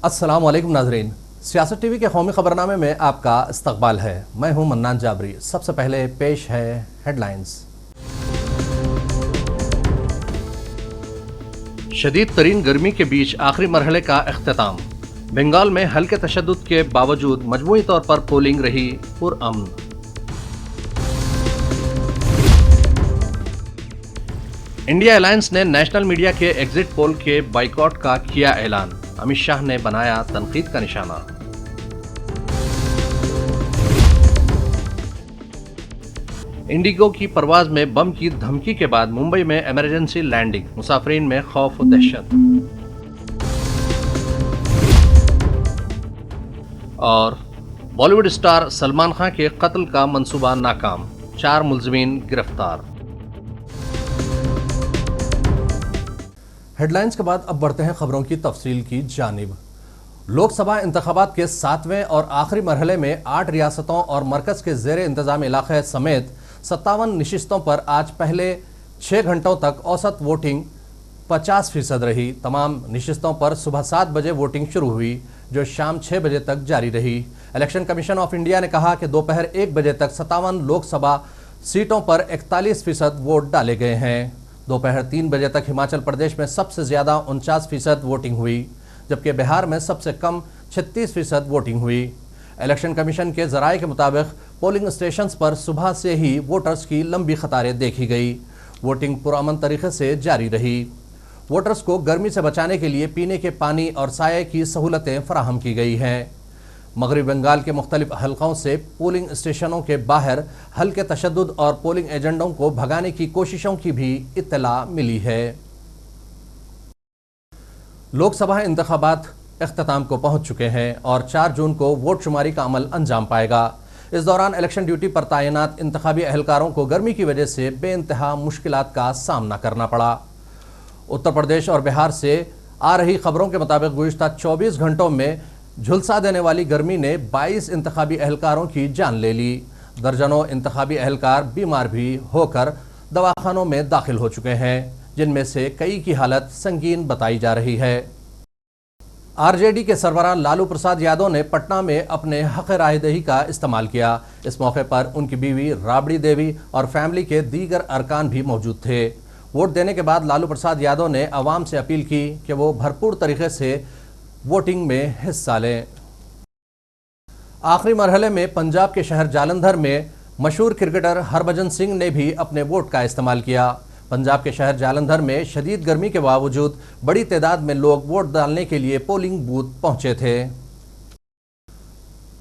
अस्सलाम वालेकुम नाजरीन, सियासत टीवी के कौमी खबरनामे में आपका इस्तकबाल है। मैं हूं मन्नान जाबरी। सबसे पहले पेश है हेडलाइंस। शदीद तरीन गर्मी के बीच आखिरी मरहले का इख्तिताम। बंगाल में हल्के तशद्दुद के बावजूद मजमूई तौर पर पोलिंग रही पुरअमन। इंडिया अलायंस ने नेशनल मीडिया के एग्जिट पोल के बाइकॉट का किया ऐलान। अमित शाह ने बनाया तनकीद का निशाना। इंडिगो की परवाज में बम की धमकी के बाद मुंबई में इमरजेंसी लैंडिंग, मुसाफिरीन में खौफ और दहशत। और बॉलीवुड स्टार सलमान खान के कत्ल का मंसूबा नाकाम, 4 मुलजिमीन गिरफ्तार। हेडलाइंस के बाद अब बढ़ते हैं खबरों की तफसील की जानिब। लोकसभा इंतखाबात के 7वें और आखिरी मरहले में 8 रियासतों और मरकज के ज़ेर इंतजाम इलाके समेत 57 नशिस्तों पर आज पहले 6 घंटों तक औसत वोटिंग 50% रही। तमाम नशिस्तों पर सुबह 7 बजे वोटिंग शुरू हुई, जो शाम 6 बजे तक जारी रही। इलेक्शन कमीशन ऑफ इंडिया ने कहा कि दोपहर 1 बजे तक 57 लोकसभा सीटों पर 41% वोट डाले गए हैं। दोपहर 3 बजे तक हिमाचल प्रदेश में सबसे ज़्यादा 49% वोटिंग हुई, जबकि बिहार में सबसे कम 36% वोटिंग हुई। इलेक्शन कमीशन के ज़राए के मुताबिक पोलिंग स्टेशंस पर सुबह से ही वोटर्स की लंबी कतारें देखी गई। वोटिंग पुरअमन तरीके से जारी रही। वोटर्स को गर्मी से बचाने के लिए पीने के पानी और साये की सहूलतें फराहम की गई हैं। मगरबी बंगाल के मुख्तलिफ हलकों से पोलिंग स्टेशनों के बाहर हल्के तशद्दुद और पोलिंग एजेंटों को भगाने की कोशिशों की भी इत्तला मिली है। लोकसभा इंतखाबात इख्तिताम को पहुंच चुके हैं और 4 जून को वोट शुमारी का अमल अंजाम पाएगा। इस दौरान इलेक्शन ड्यूटी पर तैनात इंतखाबी अहलकारों को गर्मी की वजह से बेइंतहा मुश्किलात का सामना करना पड़ा। उत्तर प्रदेश और बिहार से आ रही खबरों के मुताबिक गुज़िश्ता 24 घंटों में झुलसा देने वाली गर्मी ने 22 इंतखाबी अहलकारों की जान ले ली। दर्जनों इंतखाबी अहलकार बीमार भी होकर दवाखानों में दाखिल हो चुके हैं, जिनमें से कई की हालत संगीन बताई जा रही है। आरजेडी के सरबराह लालू प्रसाद यादव ने पटना में अपने हक रायदही का इस्तेमाल किया। इस मौके पर उनकी बीवी राबड़ी देवी और फैमिली के दीगर अरकान भी मौजूद थे। वोट देने के बाद लालू प्रसाद यादव ने अवाम से अपील की कि वो भरपूर तरीके से वोटिंग में हिस्सा लें। आखिरी मरहले में पंजाब के शहर जालंधर में मशहूर क्रिकेटर हरभजन सिंह ने भी अपने वोट का इस्तेमाल किया। पंजाब के शहर जालंधर में शदीद गर्मी के बावजूद बड़ी तादाद में लोग वोट डालने के लिए पोलिंग बूथ पहुंचे थे।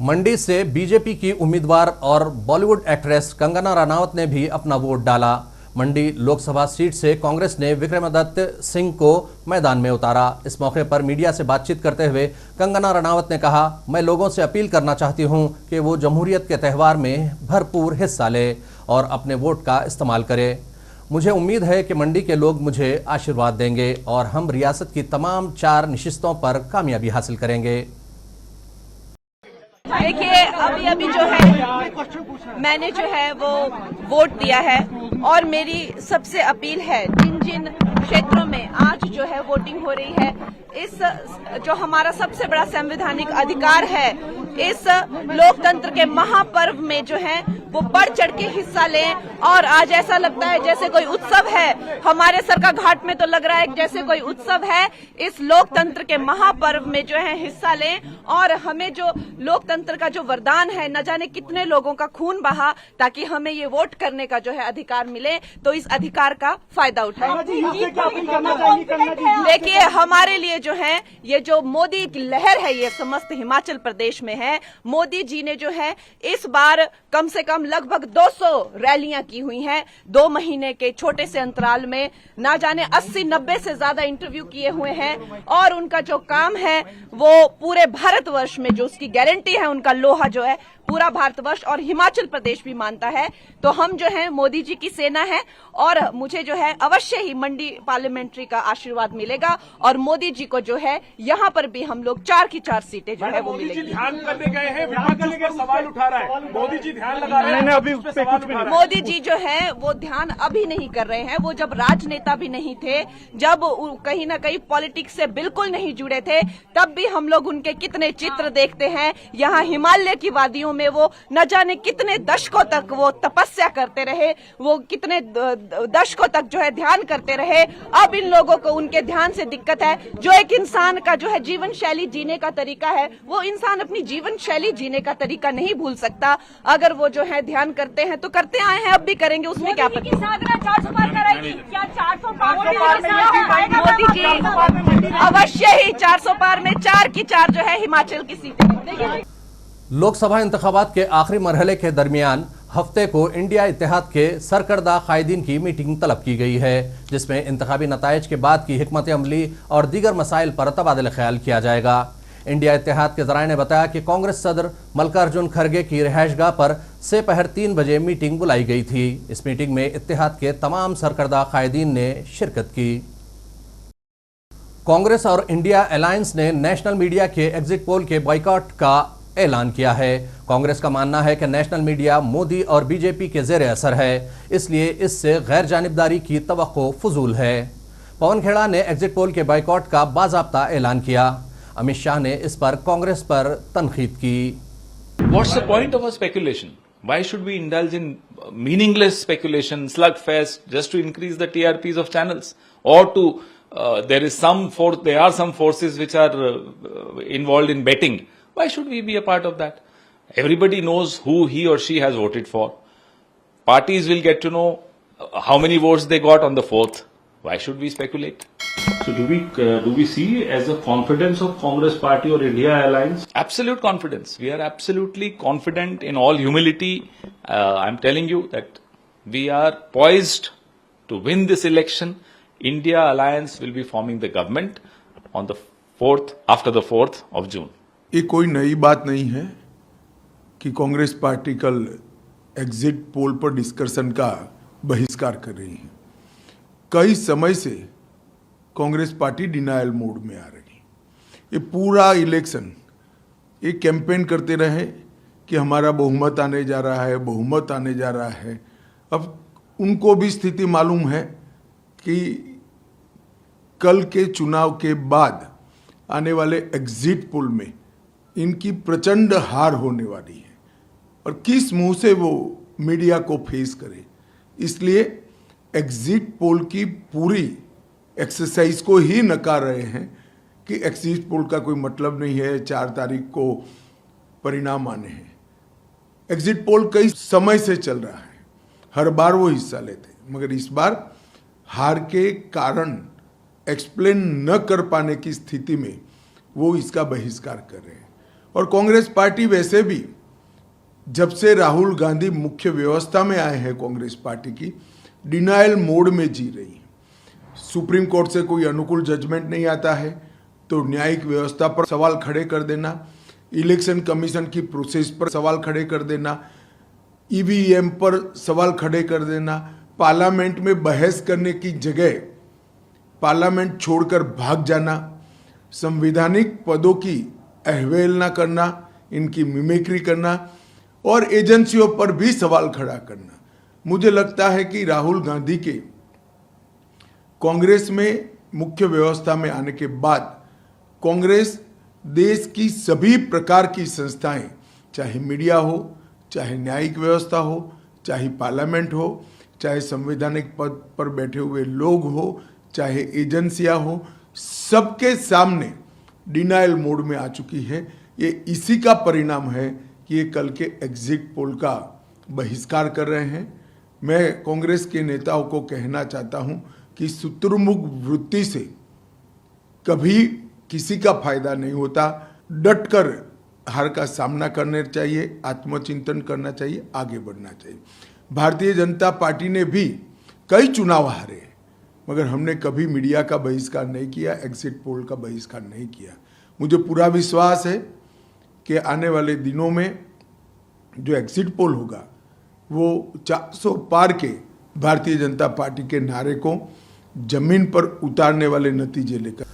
मंडी से बीजेपी की उम्मीदवार और बॉलीवुड एक्ट्रेस कंगना रनावत ने भी अपना वोट डाला। मंडी लोकसभा सीट से कांग्रेस ने विक्रमादित्य सिंह को मैदान में उतारा। इस मौके पर मीडिया से बातचीत करते हुए कंगना रनावत ने कहा, मैं लोगों से अपील करना चाहती हूं कि वो जमहूरियत के त्यौहार में भरपूर हिस्सा ले और अपने वोट का इस्तेमाल करें। मुझे उम्मीद है कि मंडी के लोग मुझे आशीर्वाद देंगे और हम रियासत की तमाम 4 नशिस्तों पर कामयाबी हासिल करेंगे। देखिए, अभी जो है मैंने जो है वो वोट दिया है और मेरी सबसे अपील है, जिन क्षेत्रों में आज जो है वोटिंग हो रही है, इस जो हमारा सबसे बड़ा संवैधानिक अधिकार है, इस लोकतंत्र के महापर्व में जो है वो बढ़ चढ़ के हिस्सा लें। और आज ऐसा लगता है जैसे कोई उत्सव है, हमारे सरका घाट में तो लग रहा है जैसे कोई उत्सव है। इस लोकतंत्र के महापर्व में जो है हिस्सा लें और हमें जो लोकतंत्र का जो वरदान है, न जाने कितने लोगों का खून बहा ताकि हमें ये वोट करने का जो है अधिकार मिले, तो इस अधिकार का फायदा उठाएं। देखिए, हमारे लिए जो है ये जो मोदी की लहर है, ये समस्त हिमाचल प्रदेश में है। मोदी जी ने जो है इस बार कम से कम लगभग 200 रैलियां की हुई हैं। 2 महीने के छोटे से अंतराल में ना जाने 80-90 से ज्यादा इंटरव्यू किए हुए हैं और उनका जो काम है वो पूरे भारतवर्ष में जो उसकी गारंटी है, उनका लोहा जो है पूरा भारतवर्ष और हिमाचल प्रदेश भी मानता है। तो हम जो है मोदी जी की सेना है और मुझे जो है अवश्य ही मंडी पार्लियामेंट्री का आशीर्वाद मिलेगा और मोदी जी को जो है यहाँ पर भी हम लोग 4 की 4 सीटें जो है वो मिलेगी। ध्यान करने गए हैं, विपक्ष उस पर सवाल उठा रहा है, मोदी जी ध्यान लगा रहे हैं, अभी उस पर सवाल उठा रहे हैं। मोदी जी जो है वो ध्यान अभी नहीं कर रहे हैं, वो जब राजनेता भी नहीं थे, जब कहीं ना कहीं पॉलिटिक्स से बिल्कुल नहीं जुड़े थे, तब भी हम लोग उनके कितने चित्र देखते हैं। यहाँ हिमालय की वादियों में वो न जाने कितने दशकों तक वो तपस्या करते रहे, वो कितने दशकों तक जो है ध्यान करते रहे। अब इन लोगों को उनके ध्यान से दिक्कत है। जो एक इंसान का जो है जीवन शैली जीने का तरीका है, वो इंसान अपनी जीवन शैली जीने का तरीका नहीं भूल सकता। अगर वो जो है ध्यान करते हैं तो करते आए हैं, अब भी करेंगे, उसमें क्या पता। मोदी जी अवश्य ही 400 पार में 4 की 4 जो है हिमाचल की सीटें। लोकसभा इंतखाबात के आखिरी मरहले के दरमियान हफ्ते को इंडिया इत्तेहाद के सरकर्दा कायदीन की मीटिंग तलब की गई है, जिसमें इंतखाबी नताइज के बाद की हिकमत अमली और दीगर मसाइल पर तबादला ख्याल किया जाएगा। इंडिया इत्तेहाद के जराये ने बताया कि कांग्रेस सदर मल्लिकार्जुन खड़गे की रिहाइशगाह पर दोपहर 3 बजे मीटिंग बुलाई गई थी। इस मीटिंग में इत्तेहाद के तमाम सरकर्दा कायदीन ने शिरकत की। कांग्रेस और इंडिया अलायंस ने नेशनल मीडिया के एग्जिट पोल के बॉयकॉट का ऐलान किया है। कांग्रेस का मानना है कि नेशनल मीडिया मोदी और बीजेपी के जेर असर है, इसलिए इससे गैर जानिबदारी की तवक्को फजूल है। पवन खेड़ा ने एग्जिट पोल के बॉयकॉट का बाज़ाब्ता ऐलान किया। अमित शाह ने इस पर कांग्रेस पर तनकीद की। What's the point of a speculation? Why should we indulge in meaningless speculation, slugfest, just to increase the TRPs of channels, or to there are some forces which are involved in betting. Why should we be a part of that? Everybody knows who he or she has voted for. Parties will get to know how many votes they got on the 4th. Why should we speculate? So do we see as a confidence of Congress Party or India Alliance? Absolute confidence. We are absolutely confident in all humility. I'm telling you that we are poised to win this election. India Alliance will be forming the government on the 4th, after the 4th of June. ये कोई नई बात नहीं है कि Congress party कल exit poll पर discussion का बहिष्कार कर रही है। कई समय से कांग्रेस पार्टी डिनायल मोड में आ रही है। ये पूरा इलेक्शन ये कैंपेन करते रहे कि हमारा बहुमत आने जा रहा है, बहुमत आने जा रहा है। अब उनको भी स्थिति मालूम है कि कल के चुनाव के बाद आने वाले एग्जिट पोल में इनकी प्रचंड हार होने वाली है और किस मुंह से वो मीडिया को फेस करे। इसलिए एग्जिट पोल की पूरी एक्सरसाइज को ही नकार रहे हैं कि एग्जिट पोल का कोई मतलब नहीं है, 4 तारीख को परिणाम आने हैं। एग्जिट पोल कई समय से चल रहा है, हर बार वो हिस्सा लेते हैं, मगर इस बार हार के कारण एक्सप्लेन न कर पाने की स्थिति में वो इसका बहिष्कार कर रहे हैं। और कांग्रेस पार्टी वैसे भी जब से राहुल गांधी मुख्य व्यवस्था में आए हैं कांग्रेस पार्टी की डिनायल मोड में जी रही है। सुप्रीम कोर्ट से कोई अनुकूल जजमेंट नहीं आता है तो न्यायिक व्यवस्था पर सवाल खड़े कर देना, इलेक्शन कमीशन की प्रोसेस पर सवाल खड़े कर देना, ईवीएम पर सवाल खड़े कर देना, पार्लियामेंट में बहस करने की जगह पार्लियामेंट छोड़कर भाग जाना, संवैधानिक पदों की अवहेलना करना, इनकी मिमिक्री करना और एजेंसियों पर भी सवाल खड़ा करना। मुझे लगता है कि राहुल गांधी के कांग्रेस में मुख्य व्यवस्था में आने के बाद कांग्रेस देश की सभी प्रकार की संस्थाएं, चाहे मीडिया हो, चाहे न्यायिक व्यवस्था हो, चाहे पार्लियामेंट हो, चाहे संवैधानिक पद पर बैठे हुए लोग हो, चाहे एजेंसियां हो, सबके सामने डिनायल मोड में आ चुकी है। ये इसी का परिणाम है कि ये कल के एग्जिट पोल का बहिष्कार कर रहे हैं। मैं कांग्रेस के नेताओं को कहना चाहता हूं कि शुतुरमुर्ग वृत्ति से कभी किसी का फायदा नहीं होता। डटकर हार का सामना करना चाहिए, आत्मचिंतन करना चाहिए, आगे बढ़ना चाहिए। भारतीय जनता पार्टी ने भी कई चुनाव हारे, मगर हमने कभी मीडिया का बहिष्कार नहीं किया, एग्जिट पोल का बहिष्कार नहीं किया। मुझे पूरा विश्वास है कि आने वाले दिनों में जो एग्जिट पोल होगा वो 400 पार के भारतीय जनता पार्टी के नारे को जमीन पर उतारने वाले नतीजे लेकर।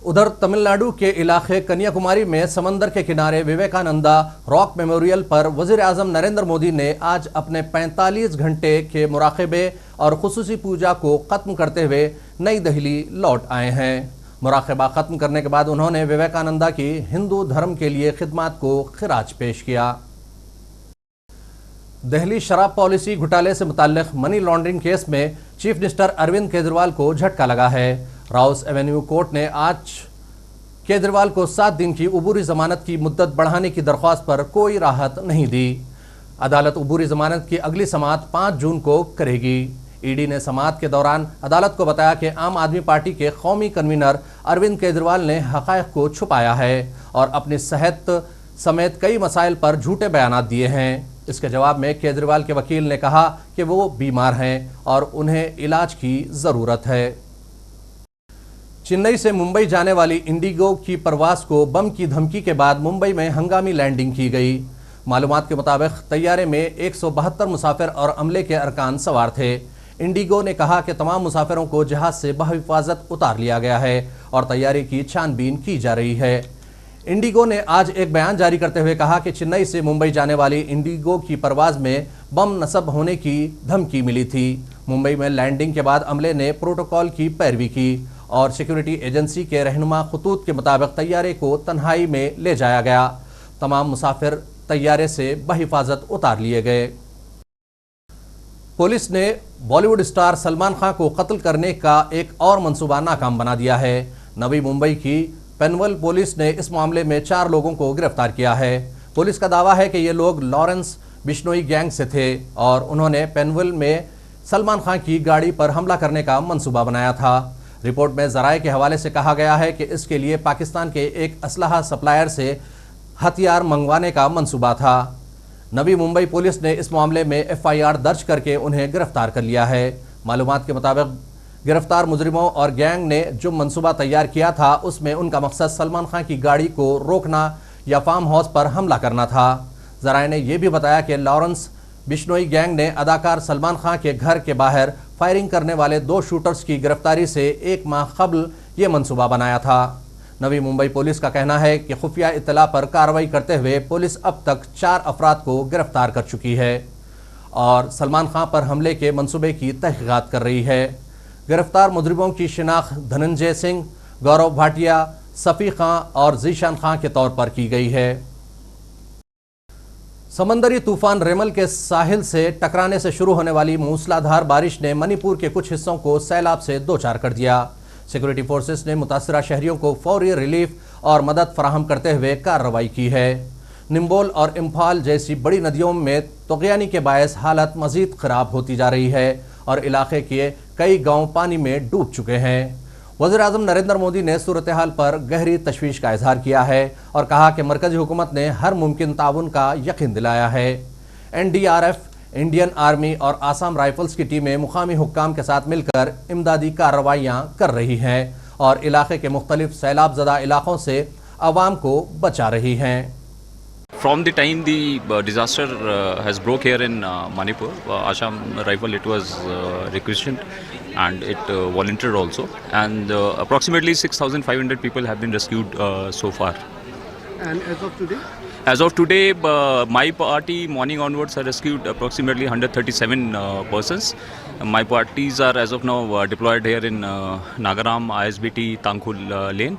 उधर तमिलनाडु के इलाके कन्याकुमारी में समंदर के किनारे विवेकानंदा रॉक मेमोरियल पर वजीर आजम नरेंद्र मोदी ने आज अपने 45 घंटे के मुराकबे और खुसूसी पूजा को खत्म करते हुए नई दिल्ली लौट आए हैं। मुराकबा खत्म करने के बाद उन्होंने विवेकानंदा की हिंदू धर्म के लिए खिदमत को खिराज पेश किया। दिल्ली शराब पॉलिसी घोटाले से मुताल्लिक मनी लॉन्ड्रिंग केस में चीफ मिनिस्टर अरविंद केजरीवाल को झटका लगा है। राउस एवेन्यू कोर्ट ने आज केजरीवाल को 7 दिन की उबूरी जमानत की मुद्दत बढ़ाने की दरख्वास्त पर कोई राहत नहीं दी। अदालत उबूरी जमानत की अगली समाअत 5 जून को करेगी। ईडी ने समाअत के दौरान अदालत को बताया कि आम आदमी पार्टी के कौमी कन्वीनर अरविंद केजरीवाल ने हक़ाइक़ को छुपाया है और अपनी सेहत समेत कई मसाइल पर झूठे बयानात दिए हैं। इसके जवाब में केजरीवाल के वकील ने कहा कि वो बीमार हैं और उन्हें इलाज की ज़रूरत है। चेन्नई से मुंबई जाने वाली इंडिगो की परवाज को बम की धमकी के बाद मुंबई में हंगामी लैंडिंग की गई। मालूमात के मुताबिक तैयारे में 172 मुसाफिर और अमले के अरकान सवार थे। इंडिगो ने कहा कि तमाम मुसाफिरों को जहाज से बहिफाजत उतार लिया गया है और तैयारी की छानबीन की जा रही है। इंडिगो ने आज एक बयान जारी करते हुए कहा कि चेन्नई से मुंबई जाने वाली इंडिगो की परवाज में बम नस्ब होने की धमकी मिली थी। मुंबई में लैंडिंग के बाद अमले ने प्रोटोकॉल की पैरवी की और सिक्योरिटी एजेंसी के रहनुमा खतूत के मुताबिक तैयारे को तन्हाई में ले जाया गया। तमाम मुसाफिर तैयारे से बहिफाजत उतार लिए गए। पुलिस ने बॉलीवुड स्टार सलमान खान को कत्ल करने का एक और मंसूबा नाकाम बना दिया है। नवी मुंबई की पेनवल पुलिस ने इस मामले में 4 लोगों को गिरफ्तार किया है। पुलिस का दावा है कि ये लोग लॉरेंस बिश्नोई गैंग से थे और उन्होंने पेनवल में सलमान खान की गाड़ी पर हमला करने का मंसूबा बनाया था। रिपोर्ट में ज़राए के हवाले से कहा गया है कि इसके लिए पाकिस्तान के एक असलहा सप्लायर से हथियार मंगवाने का मंसूबा था। नवी मुंबई पुलिस ने इस मामले में FIR दर्ज करके उन्हें गिरफ्तार कर लिया है। मालूमात के मुताबिक गिरफ्तार मुजरिमों और गैंग ने जो मंसूबा तैयार किया था उसमें उनका मकसद सलमान खान की गाड़ी को रोकना या फार्म हाउस पर हमला करना था। ज़राए ने यह भी बताया कि लॉरेंस बिश्नोई गैंग ने अदाकार सलमान खान के घर के बाहर फायरिंग करने वाले 2 शूटर्स की गिरफ्तारी से 1 माह कबल ये मंसूबा बनाया था। नवी मुंबई पुलिस का कहना है कि खुफिया इत्तला पर कार्रवाई करते हुए पुलिस अब तक 4 अफराद को गिरफ्तार कर चुकी है और सलमान खान पर हमले के मंसूबे की तहकीकात कर रही है। गिरफ्तार मुजरिमों की शिनाख्त धनंजय सिंह, गौरव भाटिया, सफ़ी खां और जीशान खां के तौर पर की गई है। समंदरी तूफान रेमल के साहिल से टकराने से शुरू होने वाली मूसलाधार बारिश ने मणिपुर के कुछ हिस्सों को सैलाब से दो-चार कर दिया। सिक्योरिटी फोर्सेस ने मुतासरा शहरियों को फौरी रिलीफ और मदद फराहम करते हुए कार्रवाई की है। निम्बोल और इम्फाल जैसी बड़ी नदियों में तुग़यानी के बायस हालत मज़ीद ख़राब होती जा रही है और इलाके के कई गांव पानी में डूब चुके हैं। वज़ीर-ए-आज़म नरेंद्र मोदी ने सूरत हाल पर गहरी तशवीश का इजहार किया है और कहा कि मरकज़ी हुकूमत ने हर मुमकिन ताउन का यकीन दिलाया है। NDRF, इंडियन आर्मी और आसाम राइफल्स की टीमें मुकामी हुक्काम के साथ मिलकर इमदादी कार्रवाइयाँ कर रही हैं और इलाके के मुख्तलिफ सैलाब ज़दा इलाकों से आवाम को बचा रही हैं। From the time the disaster has broke here in Manipur, Assam Rifle, it was requisitioned and it volunteered also, and approximately 6,500 people have been rescued so far. And as of today? As of today, my party morning onwards have rescued approximately 137 persons. My parties are as of now deployed here in Nagaram, ISBT, Tangkhul Lane.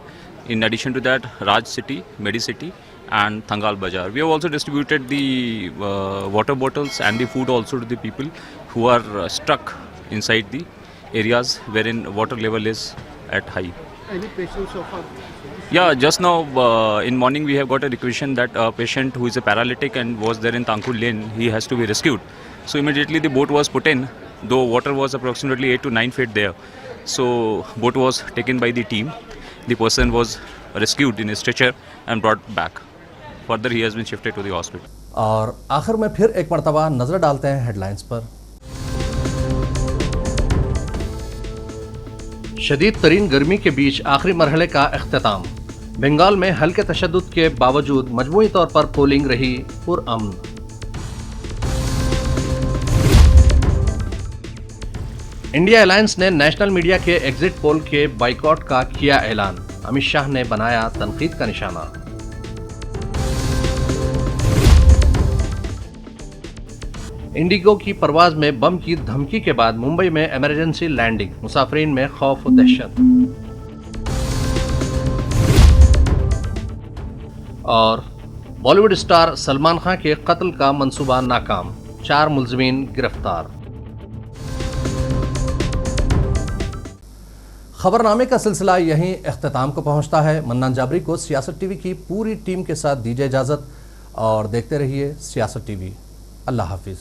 In addition to that, Raj City, Medi City and Thangal Bazaar. We have also distributed the water bottles and the food also to the people who are stuck inside the areas wherein water level is at high. Any patients so far? Yeah, just now in morning we have got a requisition that a patient who is a paralytic and was there in Tangkhul Lane, he has to be rescued. So immediately the boat was put in, though water was approximately 8 to 9 feet there. So boat was taken by the team. The person was rescued in a stretcher and brought back. Further he has been shifted to the hospital. और आखिर में फिर एक मरतबा नजर डालते हैं headlines पर। शदीद तरीन गर्मी के बीच आखिरी मरहले का इख्तिताम। बंगाल में हल्के तशद्दुद के बावजूद मजमूई तौर पर पोलिंग रही पुरअमन। इंडिया अलायंस ने नेशनल मीडिया के एग्जिट पोल के बाइकॉट का किया ऐलान। अमित शाह ने बनाया तनकीद का निशाना। इंडिगो की परवाज में बम की धमकी के बाद मुंबई में इमरजेंसी लैंडिंग, मुसाफिरीन में खौफ और दहशत। और बॉलीवुड स्टार सलमान खान के कत्ल का मंसूबा नाकाम, 4 मुलजिमीन गिरफ्तार। खबरनामे का सिलसिला यहीं इख्तिताम को पहुंचता है। मन्नान जाबरी को सियासत टीवी की पूरी टीम के साथ दीजिए इजाजत और देखते रहिए सियासत टीवी। अल्लाह हाफिज।